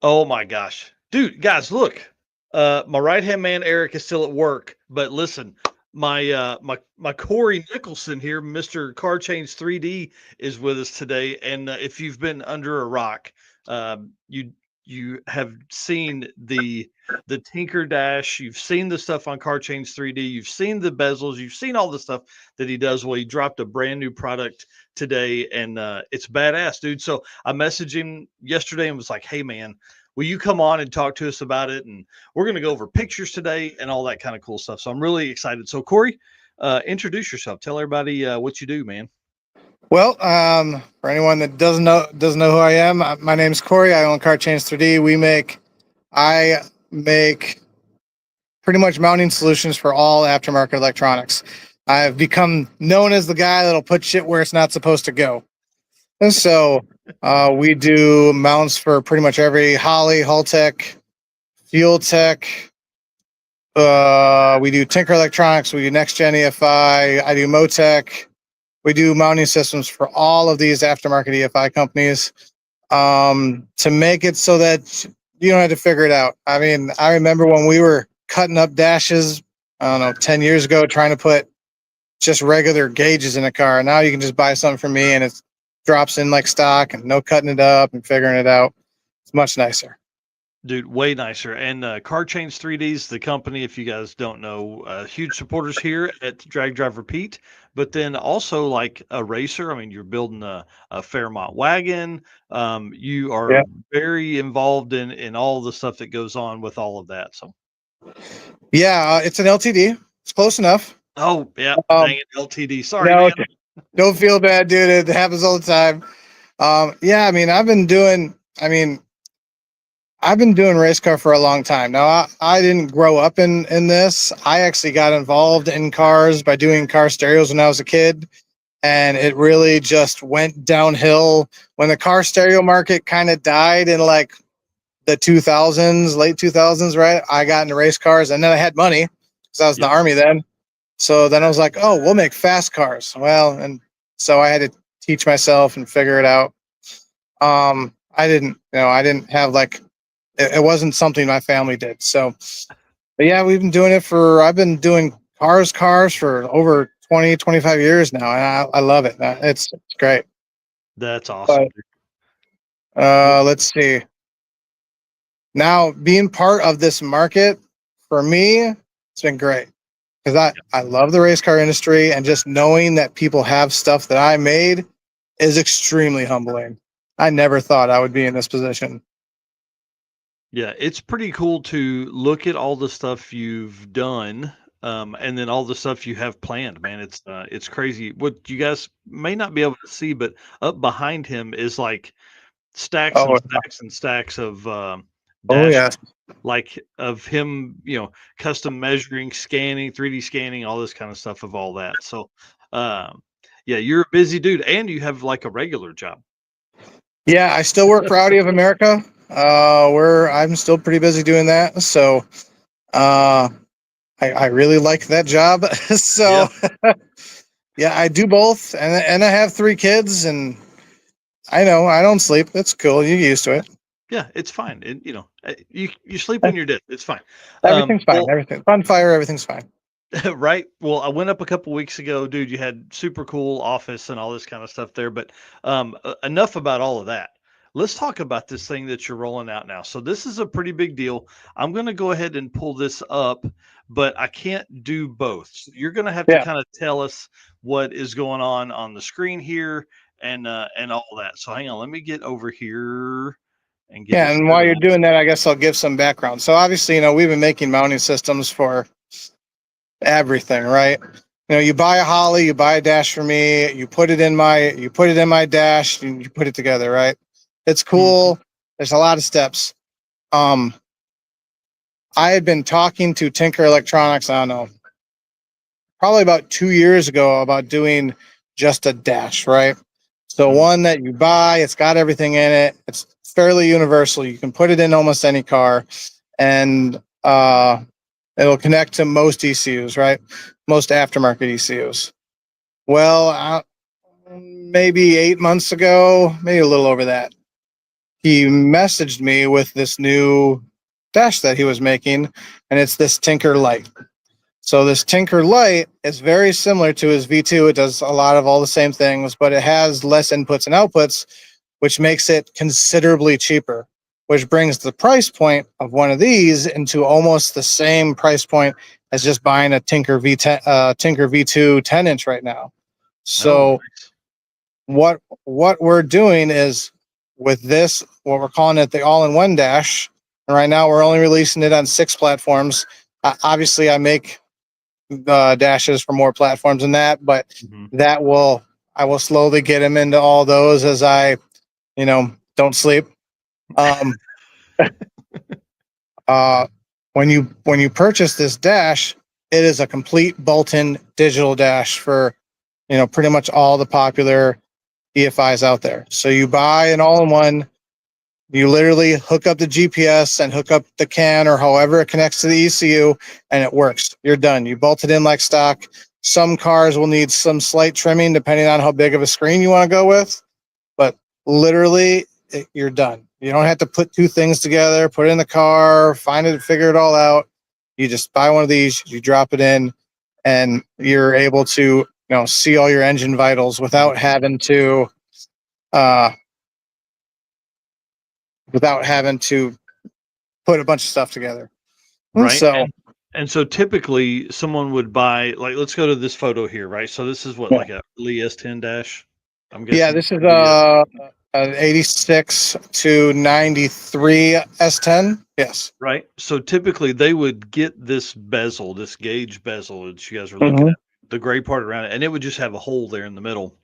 Oh my gosh. Dude, guys, look. My right-hand man Eric is still at work, but listen, my Cory Nicholson here, Mr. CarChains 3D, is with us today. And if you've been under a rock, you have seen the Tinker Dash, you've seen the stuff on CarChains 3D, you've seen the bezels, you've seen all the stuff that he does. Well, he dropped a brand new product today, and it's badass, dude. So I messaged him yesterday and was like, "Hey, man, will you come on and talk to us about it?" And we're going to go over pictures today and all that kind of cool stuff. So I'm really excited. So Cory, introduce yourself. Tell everybody what you do, man. Well, for anyone that doesn't know who I am, my name's Cory. I own CarChains 3D. I make pretty much mounting solutions for all aftermarket electronics. I've become known as the guy that'll put shit where it's not supposed to go. And so we do mounts for pretty much every Holley, Haltech, Fuel Tech. We do Tinker Electronics. We do Next Gen EFI. I do Motec. We do mounting systems for all of these aftermarket EFI companies to make it so that you don't have to figure it out. I mean, I remember when we were cutting up dashes, I don't know, 10 years ago, trying to put just regular gauges in a car. Now you can just buy something from me and it drops in like stock and no cutting it up and figuring it out. It's much nicer. Dude, way nicer. And CarChains 3D's the company, if you guys don't know, huge supporters here at Drag Drive Repeat. But then also like a racer. I mean, you're building a Fairmont wagon. You are Yeah. very involved in all the stuff that goes on with all of that. So, Yeah, it's an LTD. It's close enough. oh yeah, Um, dang it, LTD. Sorry, no, man. don't feel bad, dude. It happens all the time. Yeah, I mean, I've been doing race car for a long time. Now, I didn't grow up in this. I actually got involved in cars by doing car stereos when I was a kid, and it really just went downhill when the car stereo market kind of died in like the 2000s, late 2000s, right? I got into race cars, and then I had money because I was in the Yep. army then. So then I was like, oh, we'll make fast cars. Well, and so I had to teach myself and figure it out. I didn't have like it wasn't something my family did. So, but yeah, I've been doing cars for over 20, 25 years now. And I love it. It's great. That's awesome, But dude. let's see. Now, being part of this market for me, it's been great because I love the race car industry, and just knowing that people have stuff that I made is extremely humbling. I never thought I would be in this position. Yeah, it's pretty cool to look at all the stuff you've done, and then all the stuff you have planned, man. It's crazy. What you guys may not be able to see, but up behind him is like stacks and Oh, stacks and stacks of oh dash, yes. like of him, custom measuring, scanning, 3D scanning, all this kind of stuff of all that. So, um, yeah, you're a busy dude, and you have like a regular job. Yeah, I still work for Audi of America. Where I'm still pretty busy doing that. So uh, I really like that job. Yeah. So yeah, I do both, and I have three kids, and I know I don't sleep. It's cool. You get used to it. Yeah, it's fine. You sleep when you're dead. It's fine. Everything's fine. Well, Everything on fire. Everything's fine. right. Well, I went up a couple weeks ago, dude. You had super cool office and all this kind of stuff there. But enough about all of that. Let's talk about this thing that you're rolling out now. So this is a pretty big deal. I'm going to go ahead and pull this up, but I can't do both. So you're going to have to Yeah, kind of tell us what is going on the screen here and all that. So hang on, let me get over here and get yeah. it And set while you're up. doing that, I guess I'll give some background. So obviously, we've been making mounting systems for everything, right? You buy a Holly, you buy a dash for me, you put it in my dash, and you put it together, right? It's Mhm. cool. There's a lot of steps. Um, I had been talking to Tinker Electronics, I don't know, probably about 2 years ago about doing just a dash, right? So Mhm. one that you buy, it's got everything in it. It's fairly universal. You can put it in almost any car, and it'll connect to most ECUs, right? Most aftermarket ECUs. Well, maybe 8 months ago, maybe a little over that, he messaged me with this new dash that he was making, and it's this Tinker Lite. So this Tinker Lite is very similar to his V2. It does a lot of all the same things, but it has less inputs and outputs, which makes it considerably cheaper, which brings the price point of one of these into almost the same price point as just buying a Tinker V10, Tinker V2 10-inch right now. So nice. what we're doing is with this, what we're calling it the all-in-one dash. And right now we're only releasing it on 6 platforms. Obviously, I make dashes for more platforms than that, but I will slowly get him into all those as I, don't sleep. When you purchase this dash, it is a complete bolt-in digital dash for, pretty much all the popular EFIs out there. So you buy an all-in-one. You literally hook up the GPS and hook up the CAN or however it connects to the ECU, and it works. You're done. You bolt it in like stock. Some cars will need some slight trimming depending on how big of a screen you want to go with, but literally you're done. You don't have to put 2 things together, put it in the car, find it, figure it all out. You just buy one of these, you drop it in, and you're able to, see all your engine vitals without having to put a bunch of stuff together. Right. So, and so typically someone would buy, like, let's go to this photo here, right? So this is what, like a Lee S10 dash, I'm guessing. yeah, this is an 86 to 93 S10. Yes. Right. So typically they would get this bezel, this gauge bezel that you guys are looking at, the gray part around it, and it would just have a hole there in the middle.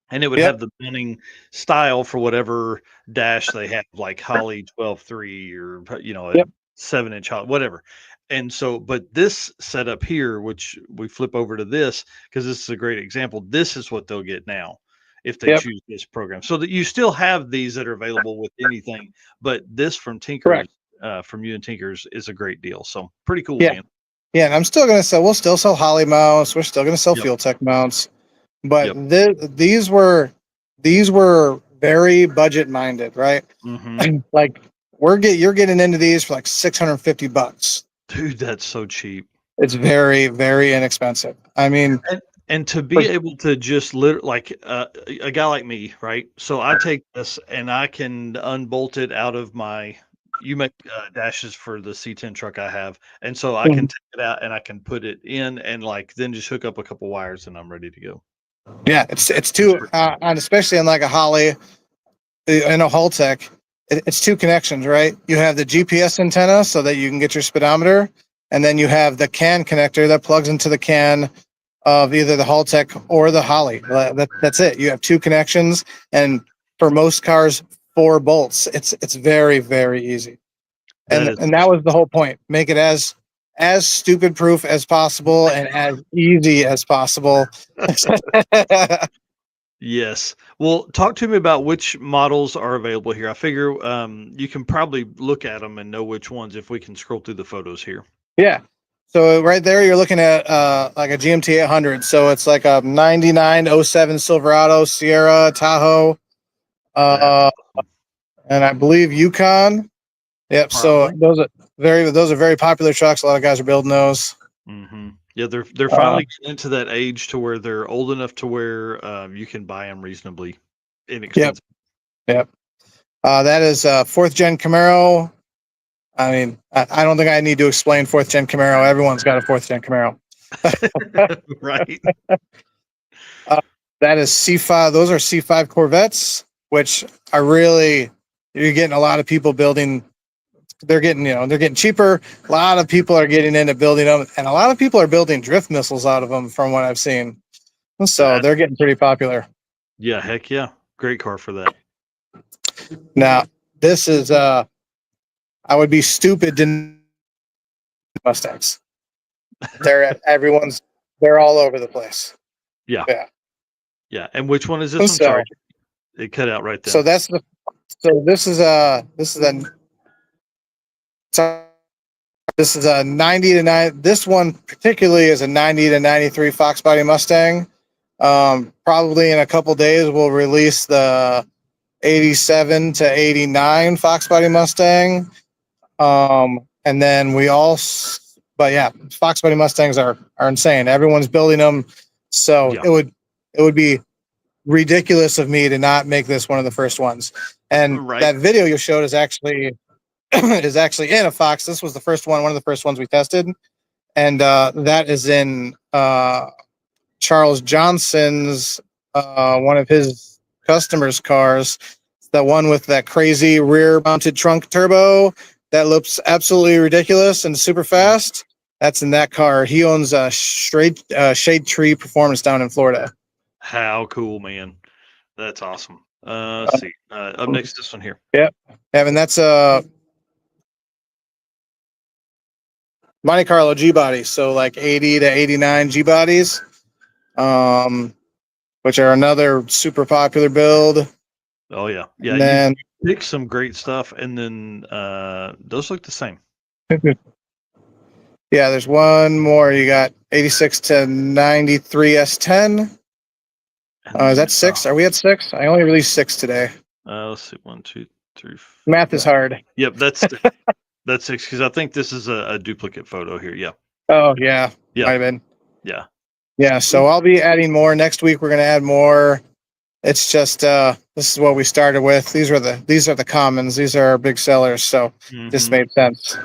And it would have the mounting style for whatever dash they have, like Holly 12.3 or, a 7-inch Holly, whatever. And so, but this setup here, which we flip over to this, because this is a great example, this is what they'll get now if they choose this program. So that you still have these that are available with anything, but this from Tinkers, from you and Tinkers is a great deal. So pretty cool, man. Yeah, and I'm still going to sell, we'll still sell Holly mounts. We're still going to sell Fuel Tech mounts. But these were very budget minded, right? Like you're getting into these for like $650. Dude, that's so cheap. It's very, very inexpensive. I mean, and to be able to just like a guy like me, right? So I take this and I can unbolt it out of you make dashes for the C10 truck I have, and so I can take it out and I can put it in and then just hook up a couple wires and I'm ready to go. Yeah, it's 2, and especially in like a Holly, in a Holtec, it's 2 connections, right? You have the GPS antenna so that you can get your speedometer, and then you have the CAN connector that plugs into the CAN of either the Holtec or the Holly. That's it. You have 2 connections, and for most cars, 4 bolts. It's very, very easy. And that was the whole point. Make it as stupid proof as possible and as easy as possible. Yes. Well, talk to me about which models are available here. I figure you can probably look at them and know which ones if we can scroll through the photos here. Yeah. So right there, you're looking at like a GMT 800. So it's like a 99 07 Silverado, Sierra, Tahoe, and I believe Yukon. Yep. Probably. So those are very popular trucks. A lot of guys are building those. Yeah, they're finally getting into that age to where they're old enough to where you can buy them reasonably inexpensive. Yep. That is 4th gen Camaro. I mean, I don't think I need to explain 4th gen Camaro. Everyone's got a 4th gen Camaro. Right. That is C5. Those are C5 Corvettes, which are you're getting a lot of people building. They're getting cheaper. A lot of people are getting into building them, and a lot of people are building drift missiles out of them from what I've seen. So they're getting pretty popular. Yeah, heck yeah. Great car for that. Now, this is I would be stupid to Mustangs. They're all over the place. Yeah. And which one is this one? Sorry, it cut out right there. So this is a 90 to 9. This one particularly is a 90 to 93 Fox body Mustang. Probably in a couple days we'll release the '87 to '89 Fox Body Mustang. And then but yeah, Fox Body Mustangs are insane. Everyone's building them, so Yeah. it would be ridiculous of me to not make this one of the first ones. And Right. that video you showed is actually in a Fox. This was the first one of the first ones we tested, and that is in Charles Johnson's one of his customers' cars. The one with that crazy rear mounted trunk turbo that looks absolutely ridiculous and super fast. That's in that car. He owns a Shade Tree Performance down in Florida. How cool, man. That's awesome. Let's see. Up next, this one here. Yep. And that's Monte Carlo G bodies, so like 80 to 89 G bodies, which are another super popular build. Oh yeah, yeah. And then you pick some great stuff, and then those look the same. Yeah, there's one more. You got 86 to 93 S10. Is that 6? Are we at 6? I only released 6 today. Let's see. 1, 2, 3. 4. Math is hard. Yep, that's 6 because I think this is a duplicate photo here. Yeah. Oh yeah. Yeah. Might have been. Yeah. Yeah. So I'll be adding more next week. We're gonna add more. It's just this is what we started with. These are the commons. These are our big sellers. So this made sense.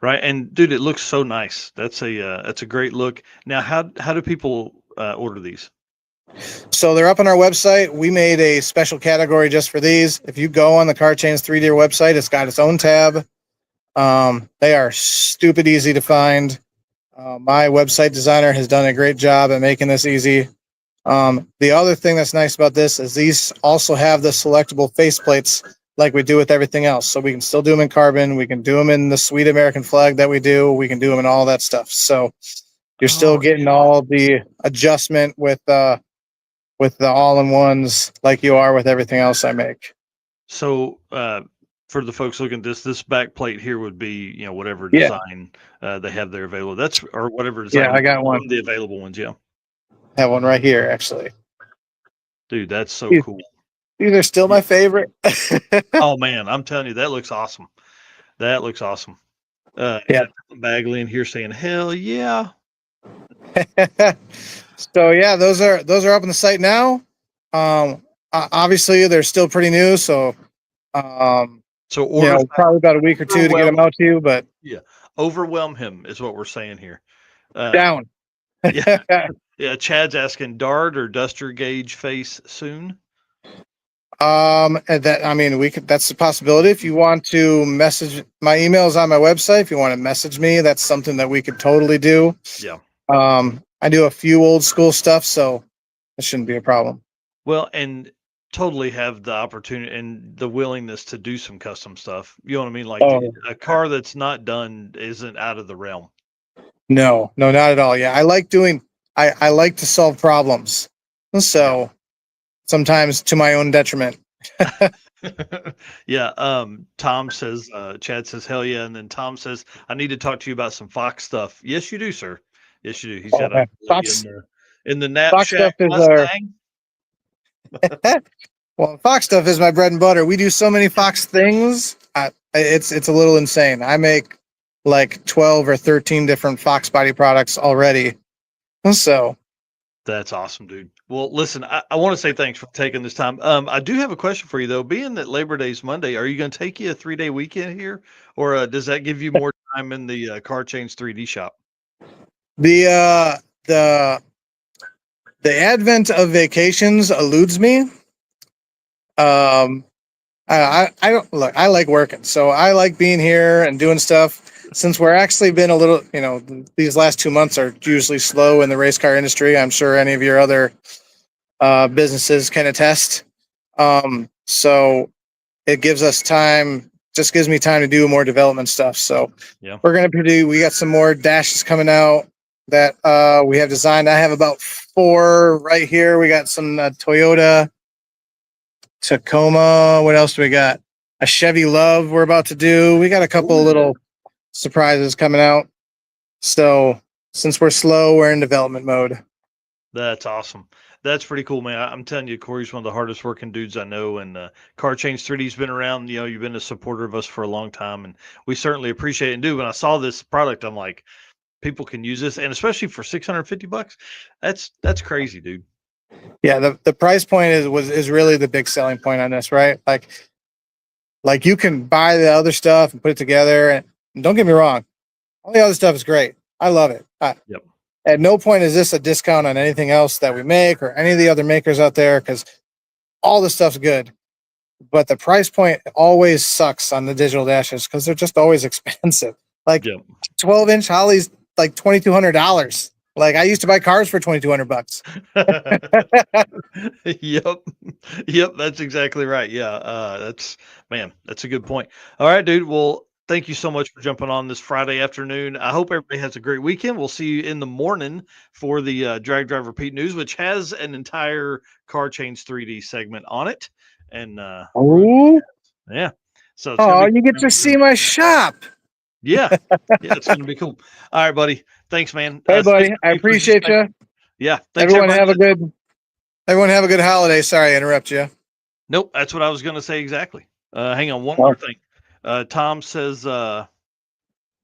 Right, and dude, it looks so nice. That's a great look. Now, how do people order these? So they're up on our website. We made a special category just for these. If you go on the CarChains 3D website, it's got its own tab. They are stupid easy to find. My website designer has done a great job at making this easy. The other thing that's nice about this is these also have the selectable faceplates like we do with everything else. So we can still do them in carbon. We can do them in the sweet American flag that we do. We can do them in all that stuff. So you're still getting all the adjustment with the all-in-ones like you are with everything else I make. So for the folks looking at this back plate here would be, whatever design they have there available. Or whatever design. Yeah, I got one. The available ones, yeah. I have one right here, actually. Dude, that's so cool. These are still my favorite. Oh man, I'm telling you, that looks awesome. That looks awesome. Bagley in here saying, "Hell yeah!" So yeah, those are up on the site now. Obviously they're still pretty new, so order probably about a week or two to get them out to you. But yeah, overwhelm him is what we're saying here. Down. Yeah, yeah. Chad's asking, Dart or Duster gauge face soon. And that's a possibility. If you want to message, my email is on my website. If you want to message me, that's something that we could totally do. Yeah. I do a few old school stuff, so it shouldn't be a problem. Well, and totally have the opportunity and the willingness to do some custom stuff. You know what I mean? Like a car that's not done isn't out of the realm. No, not at all. Yeah, I like to solve problems. So sometimes to my own detriment. Yeah. Tom says, Chad says, hell yeah. And then Tom says, I need to talk to you about some Fox stuff. Yes, you do, sir. Yes, you do. He's got Fox in the Nap Fox Shack stuff Mustang. Well, Fox stuff is my bread and butter. We do so many Fox things. It's a little insane. I make like 12 or 13 different Fox body products already. So that's awesome, dude. Well, listen, I want to say thanks for taking this time. I do have a question for you though. Being that Labor Day is Monday, are you going to take you a 3-day weekend here, or does that give you more time in the CarChains 3D shop? The advent of vacations eludes me. I don't look. I like working, so I like being here and doing stuff. Since we're actually been a little, these last 2 months are usually slow in the race car industry. I'm sure any of your other businesses can attest. So it gives us time, just gives me time to do more development stuff. So we got some more dashes coming out that we have designed. I have about 4 right here. We got some Toyota Tacoma. What else do we got? A Chevy Love we're about to do. We got a couple little surprises coming out. So since we're slow, we're in development mode. That's awesome. That's pretty cool, man. I'm telling you, Corey's one of the hardest working dudes I know, and CarChains 3D's been around. You know, you've been a supporter of us for a long time, and we certainly appreciate it. And dude, when I saw this product, I'm like, people can use this, and especially for $650, that's crazy, dude. Yeah, the price point is really the big selling point on this, right? Like you can buy the other stuff and put it together, and don't get me wrong, all the other stuff is great. I love it. Yep. At no point is this a discount on anything else that we make or any of the other makers out there, because all the stuff's good. But the price point always sucks on the digital dashes because they're just always expensive. Like Yep. 12-inch Holly's like $2,200. Like I used to buy cars for $2,200. Yep. Yep. That's exactly right. Yeah. That's a good point. All right, dude. Well, thank you so much for jumping on this Friday afternoon. I hope everybody has a great weekend. We'll see you in the morning for the Drag Drive Repeat News, which has an entire CarChains 3D segment on it. And Oh, yeah. So it's gonna be you get to see my shop. yeah. Yeah, it's gonna be cool. All right, buddy. Thanks, man. Hey, buddy. I Safe appreciate you. Yeah. Thanks, Everyone have everybody. everyone have a good holiday. Sorry I interrupt you. Nope, that's what I was gonna say exactly. Hang on, one Oh. more thing. Tom says, yeah,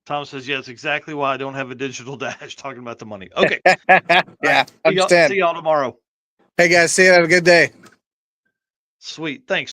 it's exactly why I don't have a digital dash, talking about the money. Okay. Yeah, See understand. y'all tomorrow. Hey guys, see you. Have a good day. Sweet. Thanks.